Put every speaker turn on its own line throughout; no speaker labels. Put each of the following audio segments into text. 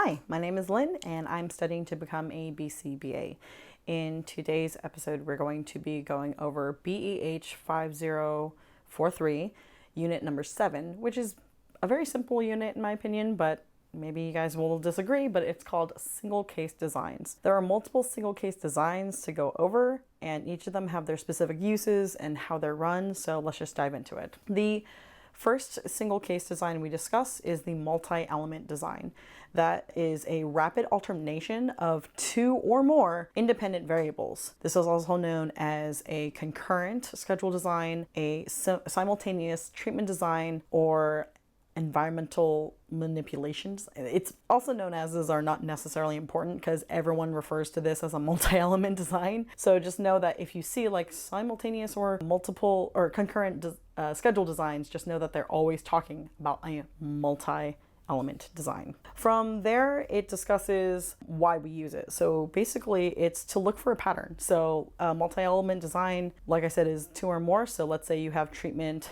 Hi, my name is Lynn and I'm studying to become a B.C.B.A. In today's episode, we're going to be going over BEH 5043, unit number 7, which is a very simple unit in my opinion, but maybe you guys will disagree, but it's called single case designs. There are multiple single case designs to go over, and each of them have their specific uses and how they're run, so let's just dive into it. The first single case design we discuss is the multi-element design. That is a rapid alternation of 2 or more independent variables. This is also known as a concurrent schedule design, a simultaneous treatment design, or environmental manipulations. It's also known as, these are not necessarily important because everyone refers to this as a multi-element design. So just know that if you see like simultaneous or multiple or concurrent schedule designs, just know that they're always talking about a multi-element design. From there, it discusses why we use it. So basically it's to look for a pattern. So multi-element design, like I said, is 2 or more. So let's say you have treatment,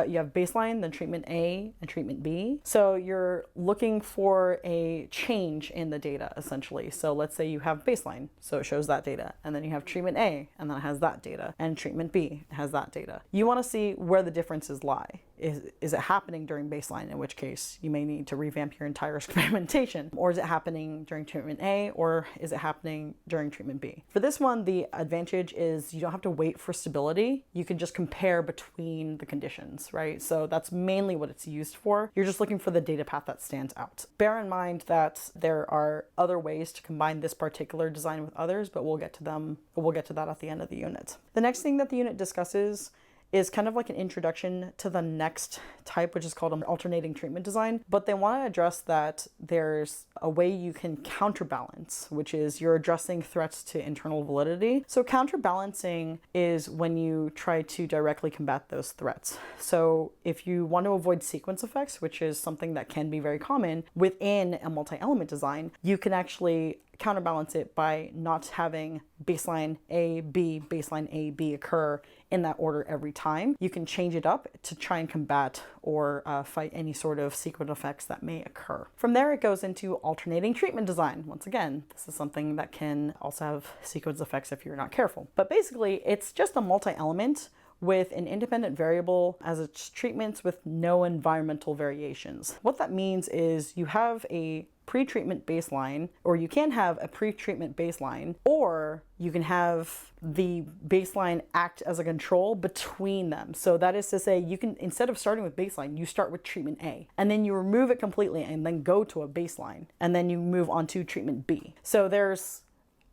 you have baseline, then treatment A and treatment B. So you're looking for a change in the data essentially. So let's say you have baseline, so it shows that data, and then you have treatment A and then it has that data, and treatment B has that data. You want to see where the differences lie. Is it happening during baseline, in which case you may need to revamp your entire experimentation, or is it happening during treatment A, or is it happening during treatment B? For this one, the advantage is you don't have to wait for stability. You can just compare between the conditions, right? So that's mainly what it's used for. You're just looking for the data path that stands out. Bear in mind that there are other ways to combine this particular design with others, but we'll get to them. We'll get to that at the end of the unit. The next thing that the unit discusses is kind of like an introduction to the next type, which is called an alternating treatment design. But they want to address that there's a way you can counterbalance, which is you're addressing threats to internal validity. So counterbalancing is when you try to directly combat those threats. So if you want to avoid sequence effects, which is something that can be very common within a multi-element design, you can actually counterbalance it by not having baseline A, B occur in that order every time. You can change it up to try and combat or fight any sort of sequence effects that may occur. From there, it goes into alternating treatment design. Once again, this is something that can also have sequence effects if you're not careful. But basically, it's just a multi-element with an independent variable as its treatments with no environmental variations. What that means is you have a pre-treatment baseline, or you can have a pre-treatment baseline, or you can have the baseline act as a control between them. So that is to say, you can, instead of starting with baseline, you start with treatment A, and then you remove it completely and then go to a baseline, and then you move on to treatment B. So there's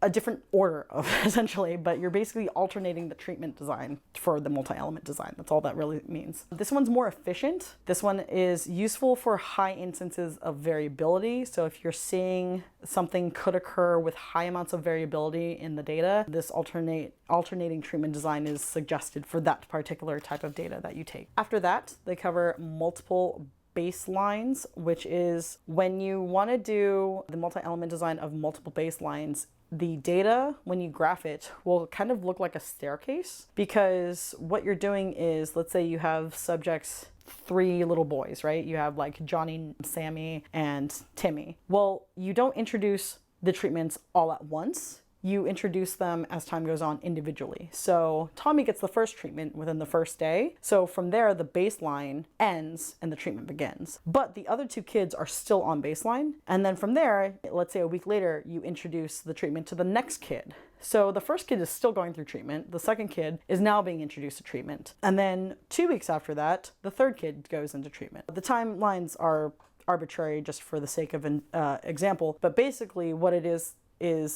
a different order of essentially, but you're basically alternating the treatment design for the multi-element design. That's all that really means. This one's more efficient. This one is useful for high instances of variability. So if you're seeing something could occur with high amounts of variability in the data, this alternating treatment design is suggested for that particular type of data that you take. After that, they cover multiple baselines, which is when you want to do the multi-element design of multiple baselines, the data, when you graph it, will kind of look like a staircase, because what you're doing is, let's say you have subjects, 3 little boys, right? You have like Johnny, Sammy, and Timmy. Well, you don't introduce the treatments all at once. You introduce them as time goes on individually. So Tommy gets the first treatment within the first day. So from there, the baseline ends and the treatment begins. But the other 2 kids are still on baseline. And then from there, let's say a week later, you introduce the treatment to the next kid. So the first kid is still going through treatment. The second kid is now being introduced to treatment. And then 2 weeks after that, the third kid goes into treatment. The timelines are arbitrary just for the sake of an example. But basically what it is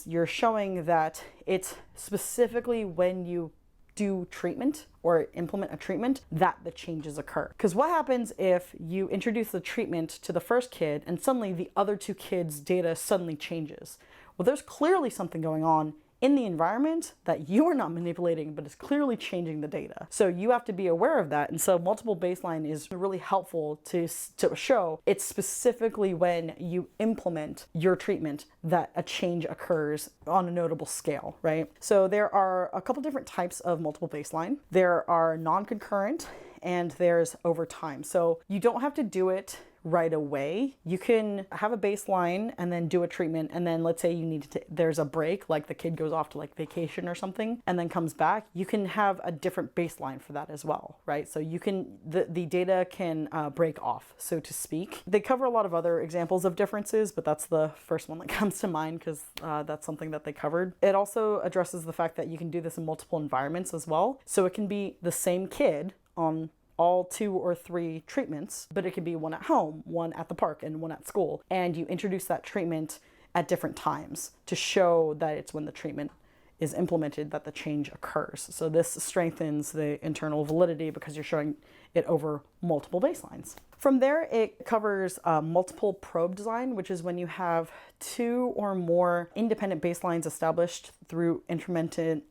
you're showing that it's specifically when you do treatment or implement a treatment that the changes occur. Because what happens if you introduce the treatment to the first kid and suddenly the other 2 kids' data suddenly changes? Well, there's clearly something going on in the environment that you are not manipulating, but is clearly changing the data. So you have to be aware of that. And so multiple baseline is really helpful to show it's specifically when you implement your treatment that a change occurs on a notable scale, right? So there are a couple different types of multiple baseline. There are non-concurrent and there's over time. So you don't have to do it right away. You can have a baseline and then do a treatment, and then let's say you need to there's a break, like the kid goes off to like vacation or something and then comes back, you can have a different baseline for that as well, right? So you can, the data can break off, so to speak. They cover a lot of other examples of differences, but that's the first one that comes to mind because that's something that they covered. It also addresses the fact that you can do this in multiple environments as well. So it can be the same kid on all 2 or 3 treatments, but it could be one at home, one at the park, and one at school. And you introduce that treatment at different times to show that it's when the treatment is implemented that the change occurs. So this strengthens the internal validity because you're showing it over multiple baselines. From there, it covers multiple probe design, which is when you have 2 or more independent baselines established through intermittent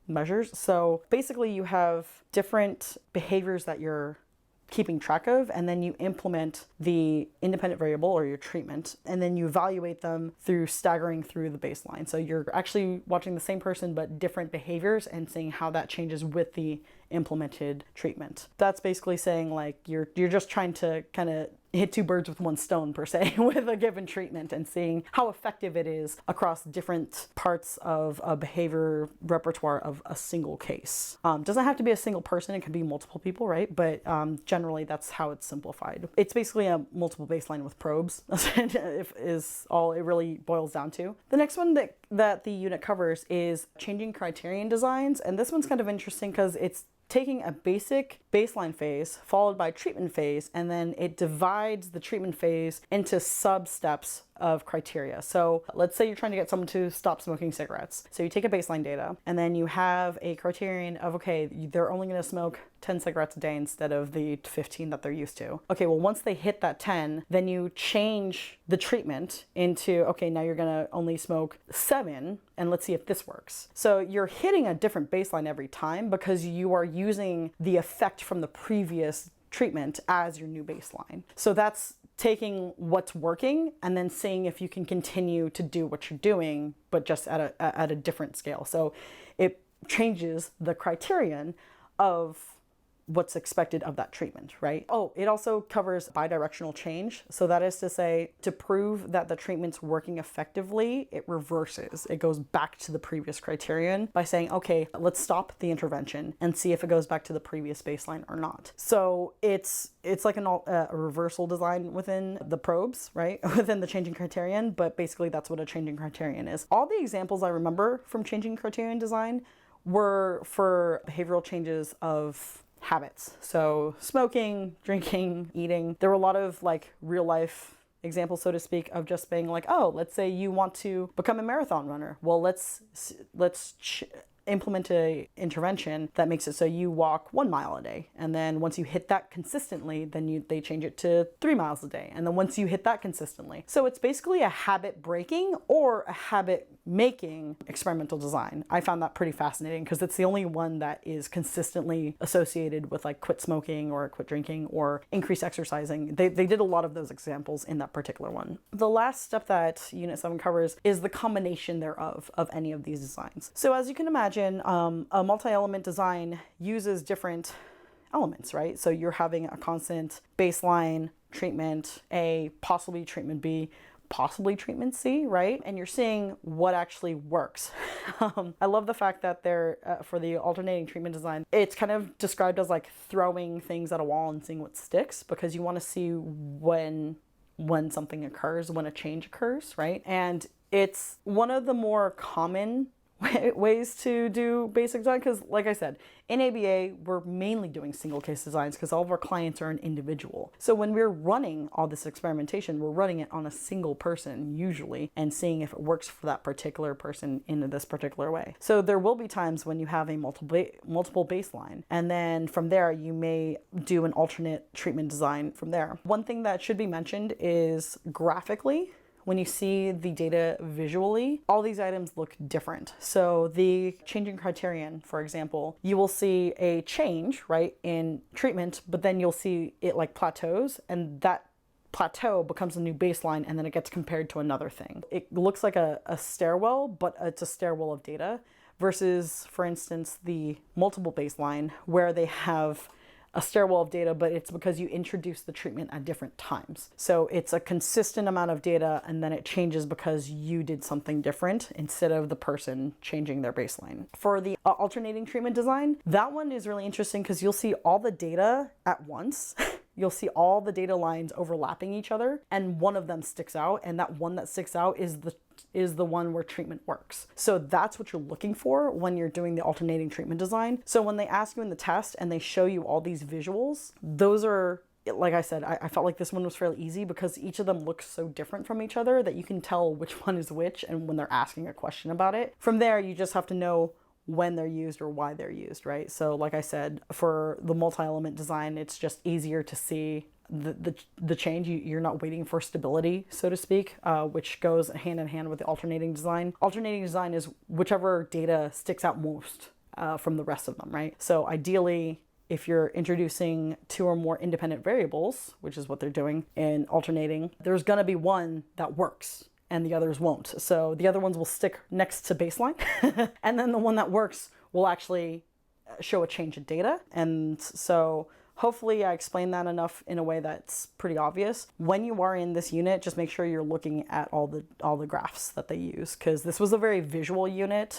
measures. So basically you have different behaviors that you're keeping track of, and then you implement the independent variable or your treatment, and then you evaluate them through staggering through the baseline. So you're actually watching the same person but different behaviors and seeing how that changes with the implemented treatment. That's basically saying like you're just trying to kind of hit 2 birds with 1 stone per se with a given treatment and seeing how effective it is across different parts of a behavior repertoire of a single case. Doesn't have to be a single person, it can be multiple people, right? But generally that's how it's simplified. It's basically a multiple baseline with probes is all it really boils down to. The next one that the unit covers is changing criterion designs, and this one's kind of interesting because it's taking a basic baseline phase followed by treatment phase, and then it divides the treatment phase into sub-steps of criteria. So let's say you're trying to get someone to stop smoking cigarettes. So you take a baseline data and then you have a criterion of, okay, they're only going to smoke 10 cigarettes a day instead of the 15 that they're used to. Okay, well, once they hit that 10, then you change the treatment into, okay, now you're going to only smoke 7 and let's see if this works. So you're hitting a different baseline every time because you are using the effect from the previous treatment as your new baseline. So that's taking what's working and then seeing if you can continue to do what you're doing, but just at a different scale. So it changes the criterion of what's expected of that treatment, right? Oh, it also covers bidirectional change. So that is to say, to prove that the treatment's working effectively, it reverses. It goes back to the previous criterion by saying, okay, let's stop the intervention and see if it goes back to the previous baseline or not. So it's like a reversal design within the probes, right? Within the changing criterion, but basically that's what a changing criterion is. All the examples I remember from changing criterion design were for behavioral changes of habits. So smoking, drinking, eating. There were a lot of like real life examples, so to speak, of just being like, oh, let's say you want to become a marathon runner. Well, let's implement a intervention that makes it so you walk 1 mile a day. And then once you hit that consistently, then they change it to 3 miles a day. And then once you hit that consistently. So it's basically a habit breaking or a habit making experimental design. I found that pretty fascinating because it's the only one that is consistently associated with like quit smoking or quit drinking or increase exercising. They did a lot of those examples in that particular one. The last step that Unit 7 covers is the combination thereof of any of these designs. So as you can imagine, a multi-element design uses different elements, right? So you're having a constant baseline, treatment A, possibly treatment B, possibly treatment C, right? And you're seeing what actually works. I love the fact that they're, for the alternating treatment design, it's kind of described as like throwing things at a wall and seeing what sticks, because you want to see when something occurs, when a change occurs, right? And it's one of the more common ways to do basic design, because like I said, in ABA we're mainly doing single case designs because all of our clients are an individual. So when we're running all this experimentation, we're running it on a single person usually and seeing if it works for that particular person in this particular way. So there will be times when you have a multiple baseline, and then from there you may do an alternate treatment design from there. One thing that should be mentioned is graphically, when you see the data visually, all these items look different. So the changing criterion, for example, you will see a change, right, in treatment, but then you'll see it like plateaus, and that plateau becomes a new baseline, and then it gets compared to another thing. It looks like a stairwell, but it's a stairwell of data versus, for instance, the multiple baseline where they have a stairwell of data, but it's because you introduce the treatment at different times. So it's a consistent amount of data, and then it changes because you did something different instead of the person changing their baseline. For the alternating treatment design, that one is really interesting because you'll see all the data at once. You'll see all the data lines overlapping each other, and one of them sticks out, and that one that sticks out is the one where treatment works. So that's what you're looking for when you're doing the alternating treatment design. So when they ask you in the test and they show you all these visuals, those are, like I said, I felt like this one was fairly easy because each of them looks so different from each other that you can tell which one is which and when they're asking a question about it. From there, you just have to know when they're used or why they're used, right? So like I said, for the multi-element design, it's just easier to see the change. You're not waiting for stability, so to speak, which goes hand in hand with the alternating design. Alternating design is whichever data sticks out most from the rest of them, right? So ideally, if you're introducing 2 or more independent variables, which is what they're doing in alternating, there's gonna be one that works and the others won't. So the other ones will stick next to baseline, and then the one that works will actually show a change in data. And so hopefully I explained that enough in a way that's pretty obvious. When you are in this unit, just make sure you're looking at all the graphs that they use, because this was a very visual unit.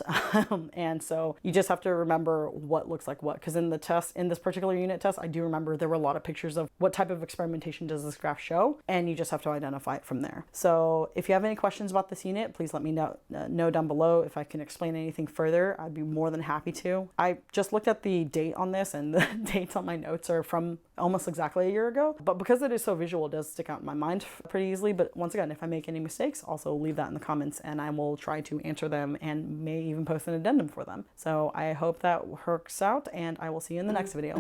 And so you just have to remember what looks like what, because in the test, in this particular unit test, I do remember there were a lot of pictures of what type of experimentation does this graph show, and you just have to identify it from there. So if you have any questions about this unit, please let me know down below. If I can explain anything further, I'd be more than happy to. I just looked at the date on this, and the dates on my notes are from almost exactly a year ago, but because it is so visual, it does stick out in my mind pretty easily. But once again, if I make any mistakes, also leave that in the comments and I will try to answer them and may even post an addendum for them. So I hope that works out, and I will see you in the next video.